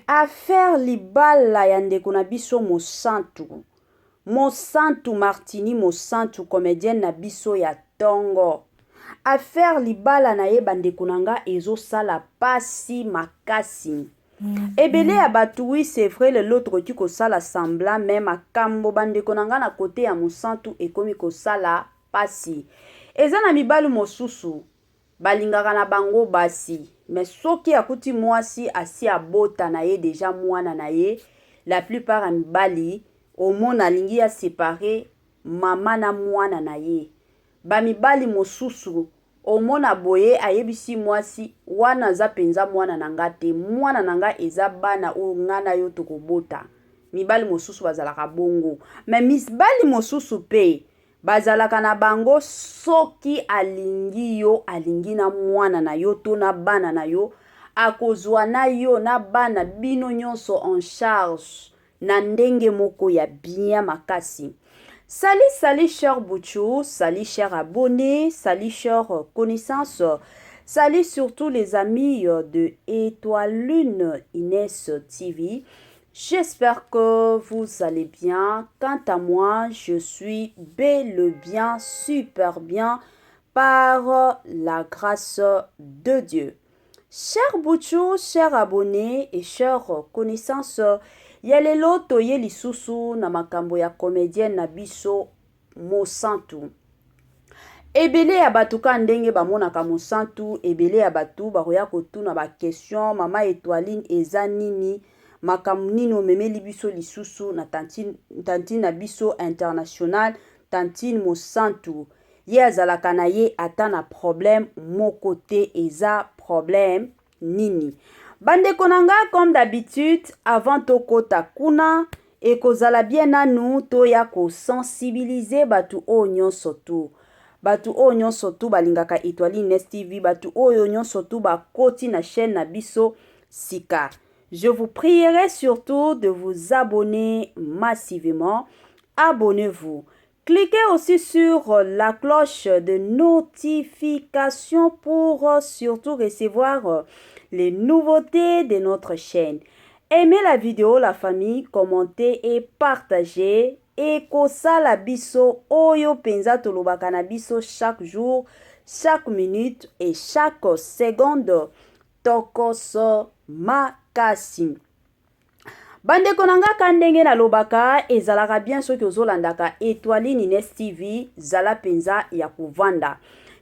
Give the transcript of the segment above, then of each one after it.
affaire libala ya ndeko na biso Mosantu Martini Mosantu comédienne na biso ya tongo. Affaire libala na ye bandeko nanga ezo sala pasi makasi. Ebele ya batu, oui c'est vrai, l'autre qui ko sala semblant même makambo bandeko nanga na côté ya Mosantu ekomi ko sala pasi. Eza na mibalu mosusu balingaka na bango basi, mais soki akuti mwasi asi abota na ye déjà mwana na ye, la plupart ya mibali omona alingi ya séparer mama na mwana na ye. Ba mibali mosusu omona boye ayebisi mwasi wana za penza mwana nanga te, mwana nanga eza bana o ngana yo tokobota. Mibali mosusu bazalaka bongo, mais mibali mosusu pe bazalaka na bango soki alingi yo alingi na mwana na yo to na bana na yo, akozwa na yo na bana bino nyonso en charge na ndenge moko ya bien makasi. Salut cher Bouchou, salut cher abonnés, salut cher connaissances, salut surtout les amis de Étoile Lune Inès TV. J'espère que vous allez bien. Quant à moi, je suis bel et bien, super bien, par la grâce de Dieu. Chers Bouchou, chers abonnés et chers connaissances, yalelo toye lisusu na makambo ya comédienne na biso Mosantu. Ebele ya batu ka ndenge bamonaka Mosantu, ebele ya batu bakoya kotuna ba question mama Étoiline eza nini, makambo nini omemeli biso lisusu na tantine na biso international, tantine Mosantu. Ye azalaka na ye ata na problème moko te, eza problème nini. Bandeko nanga, comme d'habitude, avant tokota kuna, ekozala bien nanu to ya ko sensibiliser batu o nyonso tu. Batu o nyonso tu balingaka Étoile Inès TV, batu o nyonso tu bakoti na chaîne na biso sika. Je vous prierai surtout de vous abonner massivement. Abonnez-vous. Cliquez aussi sur la cloche de notification pour surtout recevoir les nouveautés de notre chaîne. Aimez la vidéo, la famille, commentez et partagez. Et kosala biso oyo penza tolobaka na biso chaque jour, chaque minute et chaque seconde. Tokoso makasi. Bandeko nanga kandenge na lobaka ezalaka bien soki ozolandaka Étoile Inès TV zala penza ya kuvanda.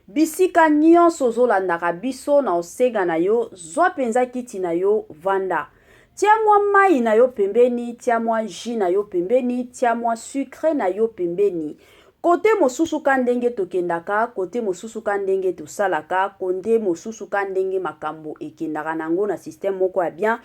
Bisika nyonso ozolandaka biso na osega na yo, zwa penza kiti na yo vanda. Tia mwa mai na yo pembeni, tia mwa jus na yo pembeni, tia mwa sucre na yo pembeni. Kote mosusu kandenge tokendaka, kote mosusu kandenge tosalaka, kote mosusu kandenge makambo ekendaka nango na système moko ya bien.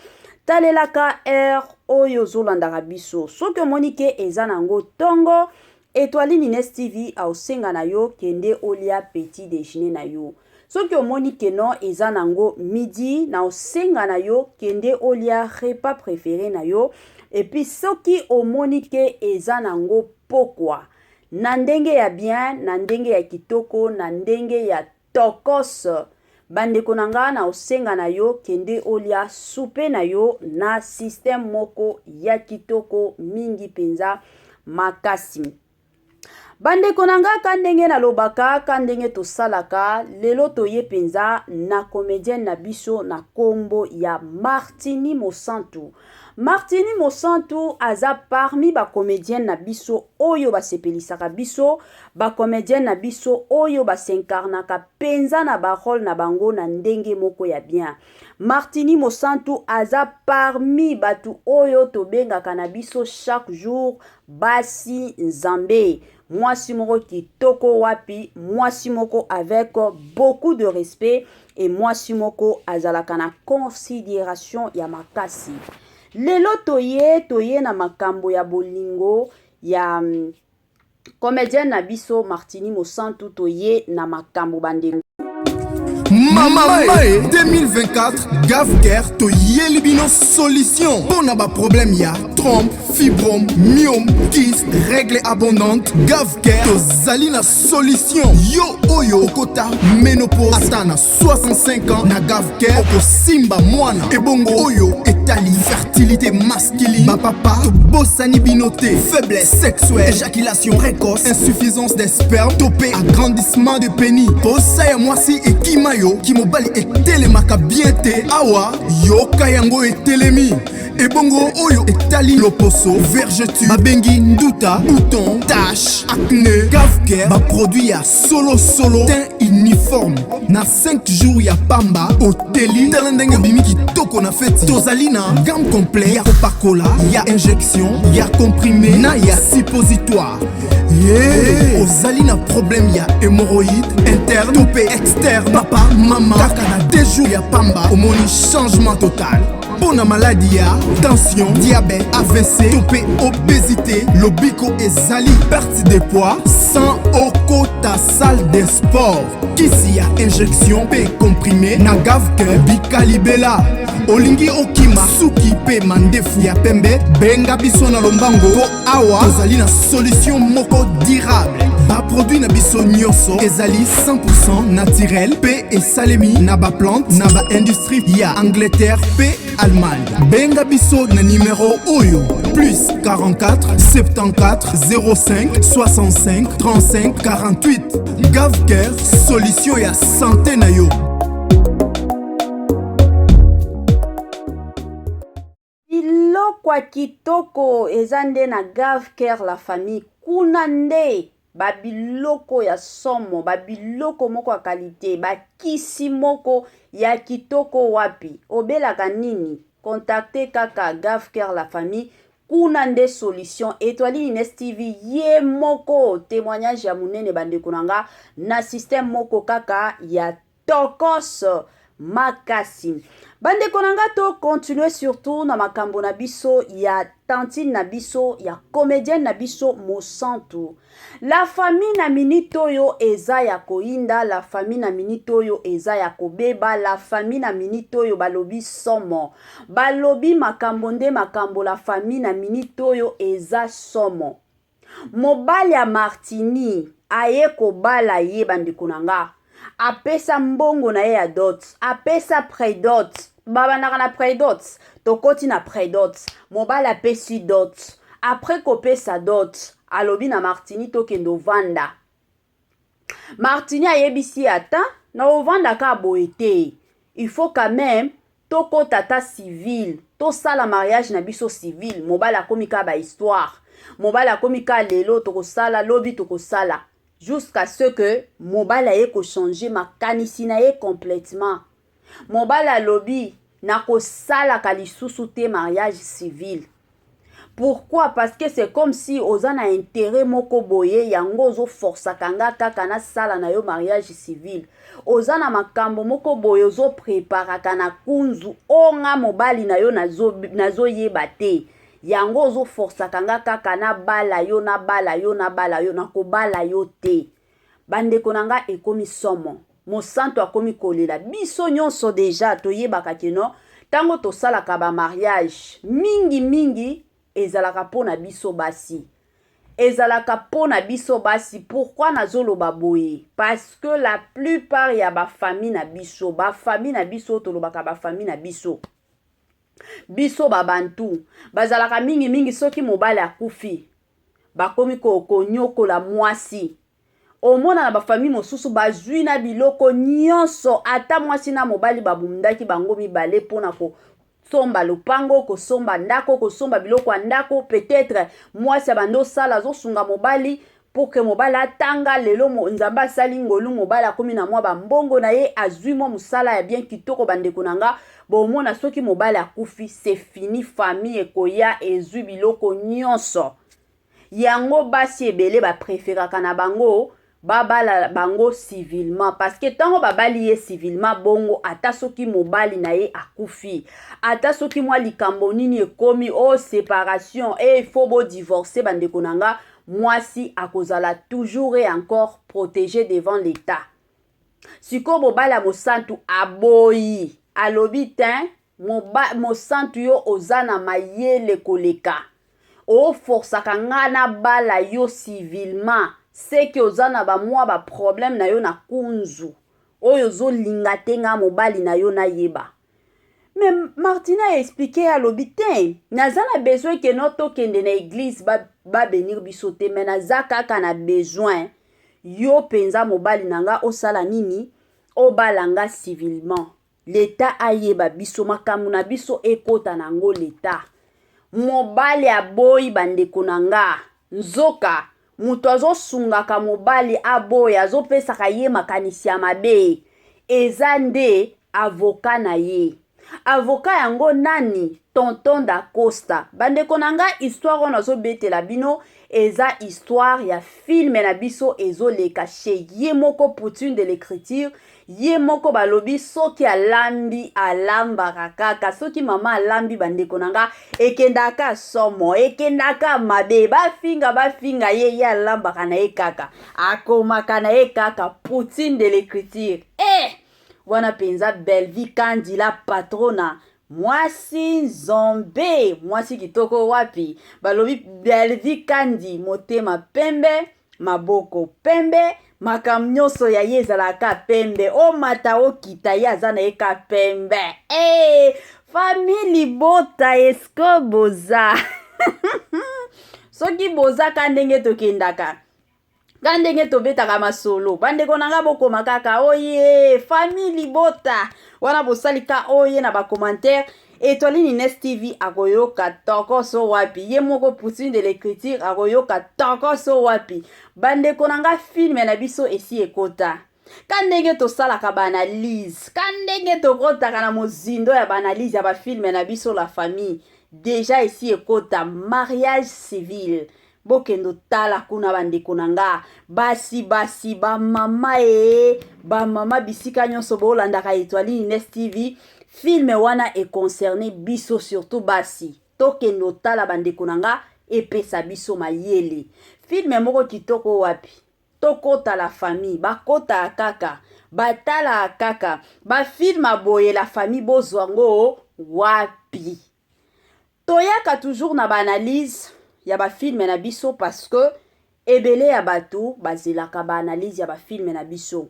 Talelaka air oyo zolandaka biso. Soki omonike eza nango tongo, Étoile Inès TV aosenga na yo kende olia petit déjeuner na yo. Soki omonike non eza nango midi na osenga na yo kende olia repas préféré na yo. Et puis soki omonike eza nango pokwa. Na ndenge ya bien, na ndenge ya kitoko, na ndenge ya tokos. Bandeko nanga na osenga na yo kende olia soupe na yo na système moko ya kitoko mingi penza makasi. Bandeko nanga kandenge na lobaka, kandenge to salaka, lelo toye penza na comédienne na biso na kombo ya Martini Mosantu. Martini Mosantu aza parmi ba comédienne na biso oyo ba sepelisaka biso, ba comédienne na biso oyo ba s'incarnaka penza na ba rôle na bango na ndenge moko ya bien. Martini Mosantu aza parmi batu oyo tobengaka na biso chaque jour basi nzambe. Mwasi moko kitoko wapi, mwasi moko avec beaucoup de respect et mwasi moko azalaka na considération ya makasi. Lelo toye na makambo ya bolingo ya comédienne na biso Martini Mosantu, toye na makambo bandeko. Mamae 2024 Gavker to yelibino solution. Bon ba problème ya trompe, fibrome, myome, kyste, règle abondante. Gavker to zalina solution. Yo oyo kota ménopause atana 65 ans na Gavker oko simba mwana. Ebongo oyo etali fertilité masculine. Ma papa to bossani binoté, faiblesse sexuelle, éjaculation précoce, insuffisance des spermes, topé agrandissement de pénis. Bossa moi si et kimayo ki mobali etelemaka bien te awa yo kayango etelemi. Ebongo oyo etali loposo, vergeture, babengi nduta, bouton, tache, acné. Gavker ba produit ya solo teint uniforme. Na 5 jours ya pamba oteli talendenge bimi kitoko na feti. Tozali na gamme complet ya Coca-Cola, ya injection, ya comprimé, na ya suppositoire. Ozali na problème ya hémorroïde interne, topé externe, papa, maman, kaka na 2 jours ya pamba omoni changement total. Pour la maladie ya tension, diabète, AVC, topé obésité, lobiko ezali perte de poids sans okota salle de sport. Kisi ya injection pe comprimé na Gavker bikalibela. Olingi okima suki pe mandefu ya pembe benga biso na lombango po awa tozali na solution moko durable. Ba produit na biso nyonso ezali 100% naturel pe esalemi na ba plante na ba industrie ya Angleterre pe Allemagne. Benga biso na numéro oyo plus 44 74 05 65 35 48. Gavker solution ya santé na yo. Kwa kitoko ezande na Gavker la famille kuna nde babiloko ya somo, babiloko moko ya kalite, bakisi moko ya kitoko wapi obelaka nini, contacte kaka Gavker la famille kuna nde solution. Étoile Ines TV ye moko témoignage ya munene bandeko nanga na système moko kaka ya tokos makasi. Bandeko nanga to continuer surtout na makambo na biso ya tantine na biso ya comédienne na biso Mosantu. La famille na minito yo eza ya koinda, la famille na minito yo eza ya kobeba, la famille na minito yo balobi somo, balobi makambo nde makambo. La famille na minito yo eza somo. Mobali ya Martini aye kobala ye bandeko nanga, apesa mbongo na ye ya dot, apesa predot, babandaka na predot, tokoti na predot, mobali apesi dot, après kopesa dot, alobi na Martini tokendo vanda. Martini ayebisi ata na ovanda ka boete, il faut quand même toko tata civil, to sala mariage na biso civil. Mobali akomika ba histoire, mobali akomika lelo toko sala, lobi toko sala, jusqu'à ce que mobali aye ko changer makanisi na ye complètement. Mobali alobi na ko sala kalisusu te mariage civil. Pourquoi? Parce que c'est comme si oza na intérêt moko boye yango ozo força kanga kaka na sala na yo mariage civil. Oza na makambo moko boye ozo prépara kana kunzu onga mobali na yo nazo yeba te. Yango ozo força kanga kaka na bala yo na bala yo na bala yo na ko bala yo te. Bandeko nanga ekomi somo. Mosantu akomi kolela. Biso nyonso deja toyebaka keno tango tosalaka ba mariage mingi ezalaka pona biso basi. Ezalaka pona biso basi. Pourquoi nazoloba boye? Parce que la plupart ya ba famille na biso, ba famille na biso tolobaka ba famille na biso. Biso babantu bazalaka mingi soki mobali akufi bakomi konyoko la mwasi. Omona na ba famille mosusu bazwi na biloko nyonso, ata mwasi na mobali babundaki bango mibale pona ko somba lupango, ko somba ndako, ko somba biloko ndako. Peut-être mwasi abando sala zo sunga mobali pour que mobali atanga lelo nzamba sali ngolu mobali akomi na mwa bambongo na ye azwi mo musala ya bien kitoko. Bandeko nanga bomona soki mobali akufi c'est fini, famille ekoya ezwi biloko nyonso. Yango basi ebele ba préféraka na bango babala bango civilement, parce que tango babali ye civilement bongo ata soki mobali na ye akufi, ata soki mwa likambo nini ekomi o séparation et il faut bo divorcer, bandeko nanga mwasi akozala toujours et encore protégé devant l'état. siko mobali ya mosantu aboyi alobi te mosantu yo oza na mayele koleka oforsaka nga na bala yo civilement seke oza na bamwa baproblème na yo na kunzu oyo ozolinga te nga mobali na yo nayeba. Mais Martina expliqué alobi te naza na besoin ke no tokende na église ba bénir biso te mais naza kaka na besoin yo penza mobali nanga osala nini obalanga civilement. L'état ayeba biso makambo na biso ekota nango l'état. Mobali aboyi bandeko nanga nzoka mutu azosungaka mobali aboyi azopesaka ye makanisi ya mabe eza nde avoka na ye. Avoka yango nani? Tonton da Costa. Bandeko nanga histoire on azobetela bino eza histoire ya film na biso ezoleka chez ye moko poutine de l'écriture ye moko balobi soki alambi alambaka kaka soki mama alambi bandeko nanga ekendaka somo ekendaka mabe bafinga ye alambaka na ye kaka akomaka na ye kaka poutine de l'écriture wana penza Belvi Kandi la patrona mwasi nzombe mwasi kitoko wapi balobi Belvi Kandi motema pembe maboko pembe makamnyoso ya ye ezalaka pembe o mata okita ye aza na ye ka pembe famille bota esko boza soki boza ka ndenge tokendaka ka ndenge tobetaka masolo bandeko nanga bokoma kaka oye famille bota wana bosalika oye na bacommentaire Étoile Nines TV akoyoka toko so wapi ye moko poutine de l'écriture akoyoka toko so wapi bandeko nanga film na biso esi ekota ka ndenge tosalaka banalise ka ndenge tokotaka na mozindo ya banalise ya bafilme na biso la famille déjà esi ekota mariage civil bokendo tala kuna bandeko nanga basi bamama bisika nyonso bolandaka Étoile Nines TV film wana e concerné biso surtout basi tokendo tala bandeko nanga epesa biso mayele film moko kitoko wapi tokota la famille bakota kaka batala kaka ba film aboye la famille bozwango wapi toyaka toujours na banalise ya ba film na biso parce que ebele ya bato bazelaka ba analyse ya ba film na biso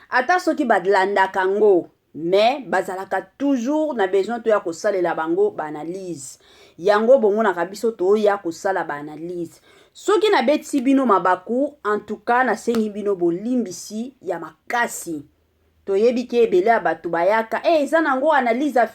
ata soki badlandaka ngo mais bazalaka toujours na besoin to ya kosalela bango ba analyse yango bomonaka biso to ya kosala ba analyse soki na beti bino mabaku en tout cas na sengi bino bolimbisi ya makasi toyebi ke ebele ya bato bayaka eza nango analyse ya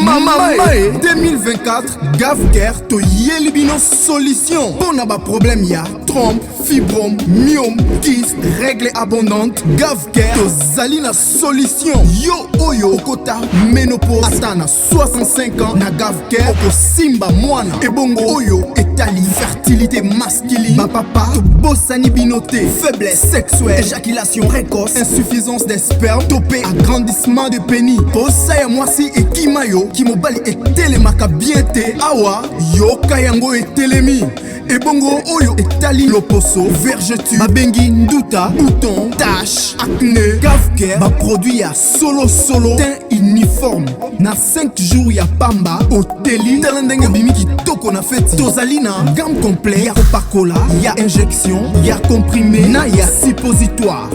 Mama 2024 Gavker to Yelibino solution pour na ba problème ya trompe, fibrome, myome, kyste, règle abondante Gavker to zalina solution yo oyo okota ménopause atana 65 ans na Gavker oko simba mwana ebongo oyo etali fertilité masculine ba papa to bosani binoté faiblesse sexuelle éjaculation précoce insuffisance des spermes topé agrandissement de pénis posa ya mwasi ekimayo kimobali etelemaka bien te awa yoka yango etelemi ebongo oyo etali loposo vergeture babengi nduta bouton tache acné Gavker baproduit ya solo teint uniforme na 5 jours ya pamba oteli tala ndenge obimi kitoko na feti tozali na gamme complet ya kopakola ya injection ya comprimé na ya suppositoire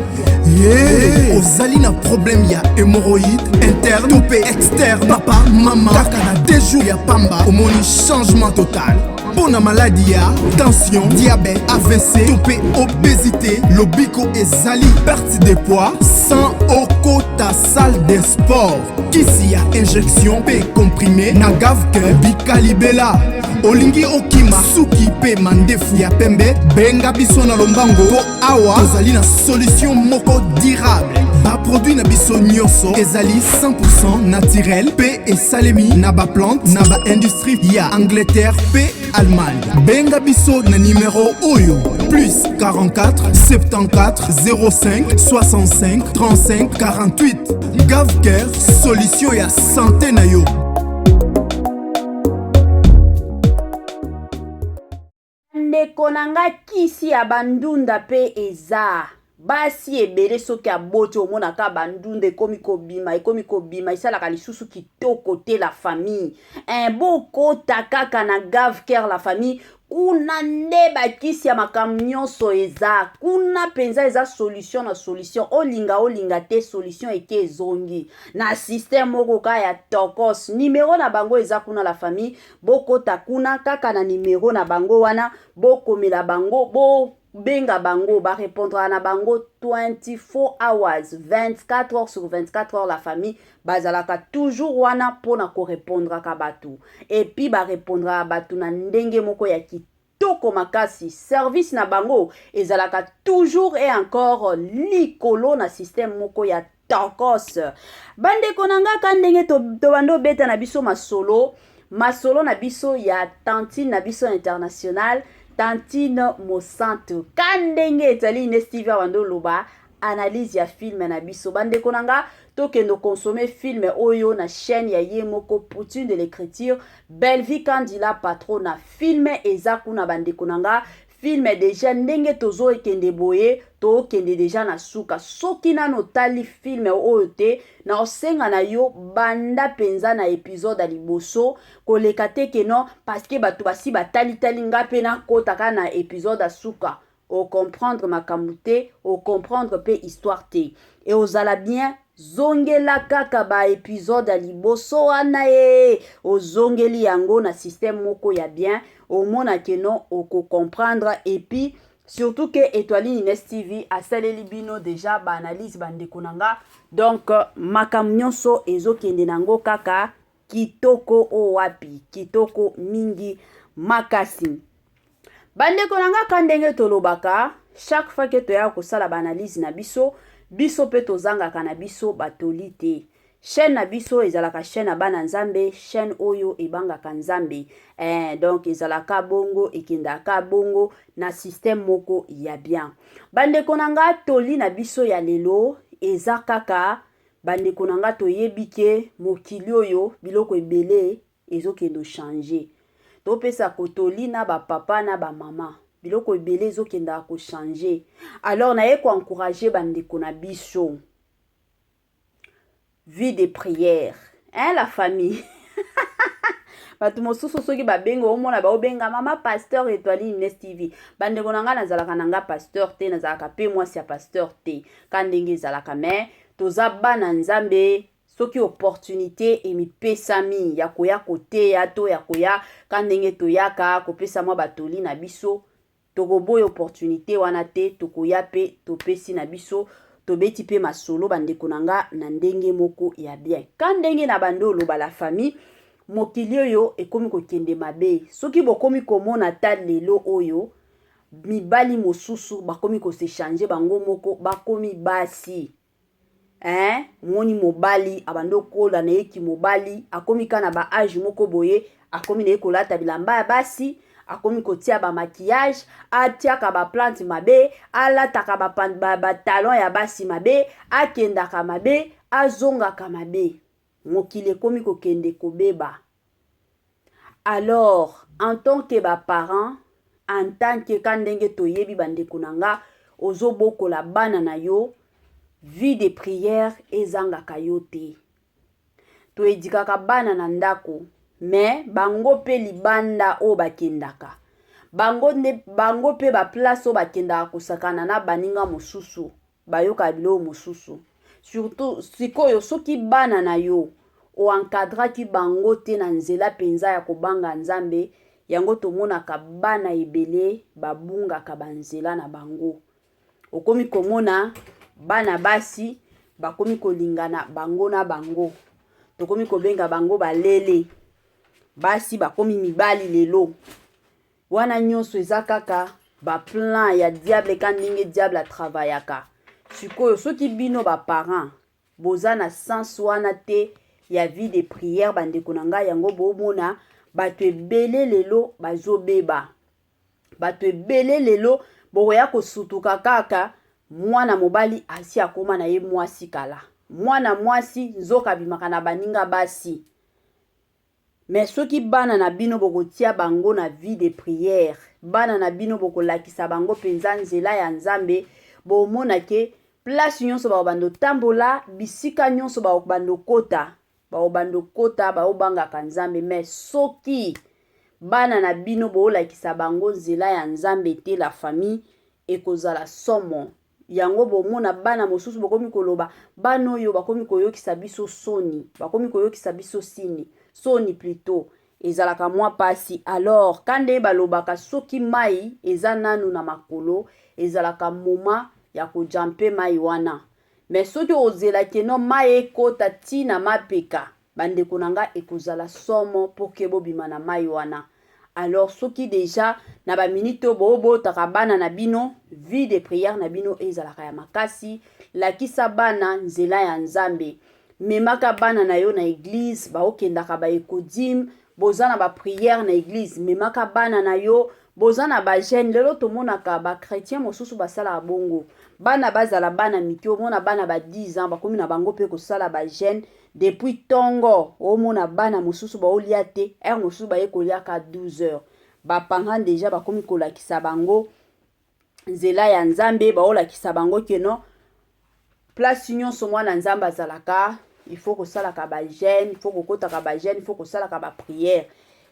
ozali na problème ya hémorroïde interne topé externe papa mama kaka na 2 jours ya pamba omoni changement total pour na maladie ya tension diabète AVC topé obésité lobiko ezali perte de poids sans okota salle de sport kisi ya injection pe comprimé na Gavker bikalibela olingi okima suki pe mandefu ya pembe benga biso na lombango po awa tozali na solution moko durable baproduit na biso nyonso ezali 100% naturel pe esalemi na baplante na baindustrie ya Angleterre pe Allemagne benga biso na numéro oyo plus 44 74 05 65 35 48 Gavker solution ya santé na yo. Ndeko nanga kisi ya bandunda pe eza basi ebele soki aboti omonaka bandunda ekomi kobima esalaka lisusu kitoko te la famille bokota kaka na Gave Care la famille kuna nde bakisi ya makambo nyonso eza kuna mpenza eza solution na solution olinga te solution eke ezongi na système moko ka ya tokos numero na bango eza kuna la famille bokota kuna kaka na numero na bango wana bokomela bango benga bango ba répondra na bango 24 hours 24 heures sur 24 heures la famille bazalaka toujours wana pona ko répondra ka batu et puis ba répondra batu na ndenge moko ya kitoko makasi service na bango ezalaka toujours et encore likolo na système moko ya tokos bande konanga ka ndenge to bando beta na biso masolo na biso ya tantine na biso international Tantine Mosanto kandenge etali Inestivi wando loba analyse ya film na biso bande konanga tokendo consommer film oyo na chaîne ya Yemoko Poutine de l'écriture Belle Vie Kandila Patrona film eza kuna bande konanga film déjà ndenge tozo ekende boye to kende déjà na suka soki nano tali film oyo te na osenga na yo banda penza na épisode à liboso koleka te keno parce que batu basi batali nga pe na kota ka na épisode à suka o comprendre makamute o comprendre pe histoire te et ozala bien zongela kaka ba épisode à liboso wana ozongeli yango na système moko ya bien au mona keno oko comprendre et puis surtout que Étoile Inestivi a saleli bino déjà ba analyse bande konanga donc makam nyonso ezokende nango kaka kitoko o wapi kitoko mingi makasi bande konanga kandenge tolobaka chaque fois que toya ko sala ba analyse na biso pe tozanga kana biso batoli te chaîne na biso ezalaka chaîne na bana nzambe chaîne oyo ebangaka nzambe donc ezalaka bongo ekendaka bongo na système moko ya bien bande konanga toli na biso ya lelo eza kaka bande konanga toyebi ke mokili oyo biloko ebele ezokendo changer topesa kotoli na ba papa na ba mama biloko ebele ezokenda ko changer alors na ye ko encourager bande kona biso vie de prière la famille batu mosusu soki babenga omona baobenga mama pasteur Étoile Inestivi bande konanga nazalaka nanga pasteur te nazalaka pe mwasi ya pasteur te kandenge ezalaka mais toza bana nzambe soki opportunité emipesami ya koya koteya to ya koya kandenge toyaka kopesa mwa batoli na biso tokoboya opportunité wana te tokoya pe topesi na biso tobeti pe masolo bande konanga na ndenge moko ya bien kandenge na bandolo ba la famille mokili oyo ekomi kokende mabe soki bokomi komona ta lelo oyo mibali mosusu bakomi ko se changer bango moko bakomi basi moni mobali abando kola na eki mobali akomi kana ba age moko boye akomi na ekolata bilamba ya basi akomi kotia ba maquillage atiaka ba plante mabe alataka ba talon ya basi mabe akendaka mabe azongaka mabe mokili ekomi kokende kobeba alors en tant que ba parent en tant que kandenge toyebi bande konanga ozobokola bana na yo vie de prière ezangaka yo te toedikaka bana na ndako mais bango pe libanda o bakendaka bango pe ba place o bakendaka kosakana na baninga mosusu bayoka bilo mosusu surtout sikoyo soki bana na yo o encadraki bango te na nzela penza ya kobanga nzambe yango tomonaka bana ebele babungaka banzela na bango okomi komona bana basi bakomi kolingana bango na bango tokomi kobenga bango balele basi bakomi mibali lelo wana nyonso eza kaka ba plan ya diable kandenge diable travaillaka sikoyo soki bino ba parents boza na sens wana te ya vie de prière bande konanga yango bomona bato ebele lelo bazobeba bato ebele lelo boya kosutuka kaka mwana mobali asi akoma na ye mwasi kala mwana mwasi nzoka bimaka na baninga basi mais soki bana na bino bokotia bango na vie de prière bana na bino bokolakisa bango penza nzela ya nzambe bomona ke place nyonso baobando tambola bisika nyonso baobando kota baobangaka nzambe. Mais soki bana na bino boolakisa bango nzela ya nzambe te, la famille ekozala somo. Yango bomona bana mosusu bakomi koloba bana oyo bakomi koyokisa biso soni, bakomi koyokisa biso soni plutôt, ezalaka mwa pasi. Alors kande balobaka soki mai eza nanu na makolo, ezalaka moma ya kojampe mai wana. Mais soki ozelaki no mai ekota tina mapeka, bandeko nanga ekozala somo poke bobima na mai wana. Alors soki déjà na ba minute bobo takabana na bino, vie de prière na bino ezalaka ya makasi, lakisa bana nzela ya nzambe. Memaka bana na yo na église, baokendaka ba ekodim, bozana ba prière na église, memaka bana na yo, bozana ba jeune. Lelo tomonaka ba chrétien mosusu basala bongo. Bana bazala bana mikio, mona bana ba 10 ans, bakomi na bango pe kosala ba jeune. Depuis tongo, omona bana mosusu baolia te, mosusu baye kolia ka 12 heures. Bapangan déjà bakomi kolakisa bango nzela ya nzambe, baolakisa bango keno place nyonso mwana nzambe azalaka, il faut kosalaka ba jeune, il faut kokotaka ba jeune, il faut kosalaka ba prière.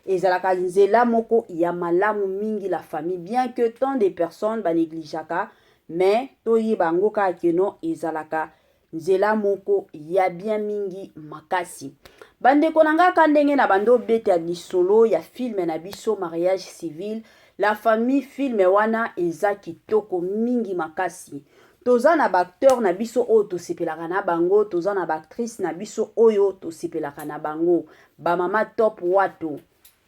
Ezalaka nzela moko ya malamu mingi la famille, bien que tant de personnes ba négligaka, mais toyi bango ka keno ezalaka nzela moko ya bien mingi makasi. Bandeko nanga kandenge na bando bete ya lisolo ya film na biso mariage civil, la famille film wana eza kitoko mingi makasi. Toza na acteur na biso oyo tosepelaka na bango, toza na actrice na biso oyo tosepelaka na bango. Ba mama top wato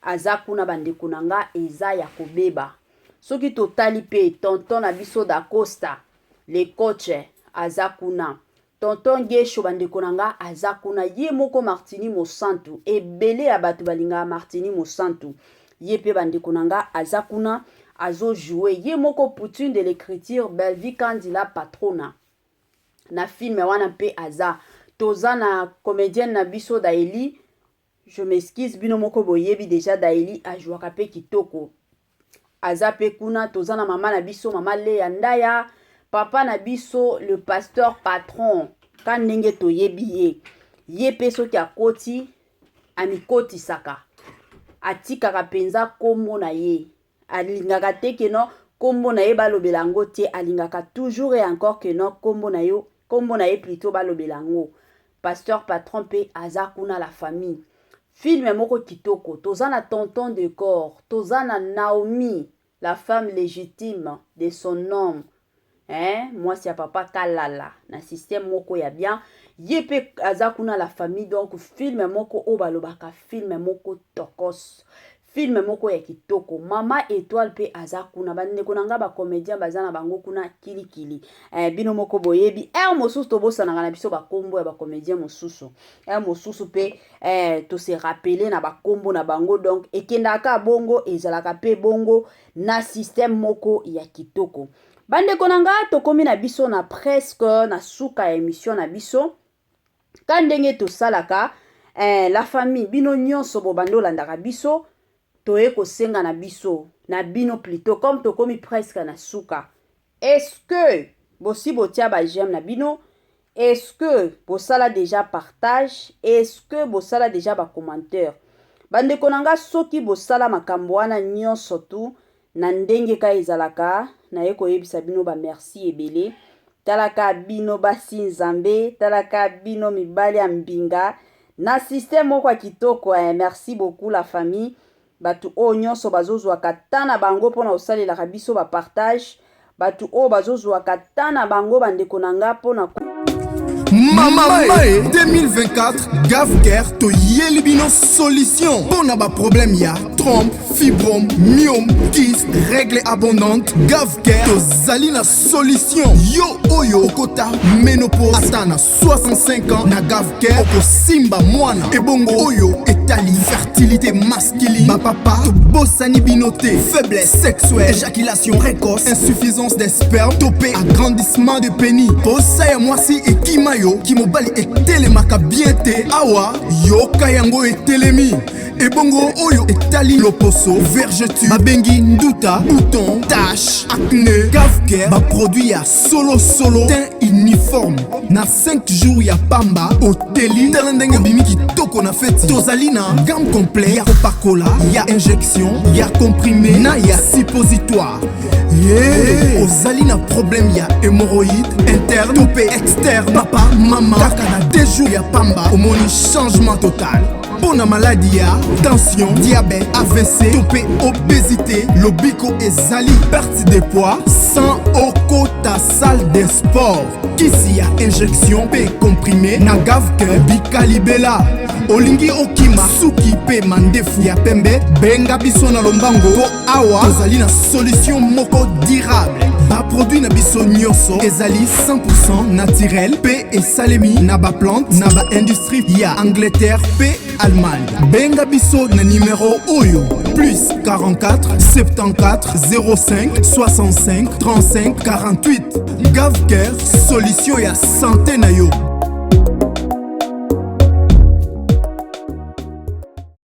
aza kuna bandeko nanga eza ya kobeba. Soki totali pe tonton na biso da Costa, le coach aza kuna. Tonton Gesho bandeko nanga aza kuna, ye moko Martini Mosantu, ebele ya batu balinga Martini Mosantu. Ye pe bandeko nanga aza kuna, azo jouer. Ye moko Poutine de l'écriture Belvi Kandila Patrona. Na film wana pe aza. Toza na comédienne na biso Daeli. Je m'excuse bino moko boyebi déjà Daeli a jouaka pe kitoko. Aza pe kuna, toza na mama na biso mama Lea Ndaya. Papa na biso le pasteur patron kanenge to yebi ye pe soki akoti amikoti saka atikaka penza kombo na ye, alingaka te ke no kombo na ye balobela ngo te, alingaka toujours et encore que no kombo na ye plutôt balobela ngo. Pasteur patron pe aza kuna la famille. Film moko kitoko, toza na tonton de corps, toza na Naomi, la femme légitime de son homme. Moi c'est papa Kalala na système moko ya bien. Yepe azakuna la famille, donc film moko obalobaka, film moko tokos, film moko ya kitoko. Mama étoile pe azakuna bandeko nanga ba comédien bazana bango kuna kilikili. Bino moko boyebi mosusu tobosa na biso ba kombo ya ba comédien mosusu. Mosusu pe to se rappeler na ba kombo na bango, donc ekendaka bongo ezalaka pe bongo na système moko ya kitoko. Bandeko nanga tokomi na biso na presque na suka ya émission na biso. Kandenge to salaka la famille bino nyonso bo bando landaka biso toye ko senga na biso na bino plutôt comme tokomi presque na suka. Est-ce que bosi botia ba j'aime na bino? Est-ce que bosala déjà partage? Est-ce que bosala déjà ba commentaire? Bandeko nanga soki bosala makambo wana nyonso tu na ndenge ka ezalaka na yeko yebisa bino ba merci ebele. Talaka bino basi nzambe, talaka bino mibali ya mbinga na système moko kitoko. Merci beaucoup la famille. Batu o nyonso bazozwa katana bango pona osalela biso ba partage. Batu o bazozwa katana bango bandeko nanga pona Mama 2024 Gavker to Yelibino solution. Bon ba problème ya trompe, fibrome, myome, kyste, règle abondante. Gavker to Zalina solution. Yo oyo kota ménopause atana 65 ans na Gavker oko simba mwana ebongo oyo etali fertilité masculine. Ma papa to bossani binoté, faiblesse sexuelle, éjaculation précoce, insuffisance des spermes, topé agrandissement de pénis. Bossa moi si ekima yo ki mobali etelemaka bien te awa yoka yango etelemi ebongo oyo etali loposo, vergeture, babengi nduta, bouton, tache, acné. Gavker baproduit ya solo teint uniforme. Na 5 jours ya pamba oteli tala ndenge bimi kitoko na feti. Tozali na gamme complet ya kopakola, ya injection, ya comprimé na ya suppositoire. Ozali na problème ya hémorroïde interne to pe externe. Papa, mama, kaka na 2 jours ya pamba omoni changement total. Pona maladie ya tension, diabète, AVC, topé, obésité, lobiko ezali perte de poids sans okota salle de sport. Kisi ya injection pe comprimé na Gavker bikalibela. Olingi okima suki pe mandefu ya pembe, benga biso na lombango po awa tozali na solution moko durable. Ba produit na biso nyonso ezali 100% naturel pe esalemi na ba plante na ba industrie ya Angleterre pe Allemagne. Benga biso na numéro oyo plus 44 74 05 65 35 48. Gavker, solution ya santé na yo.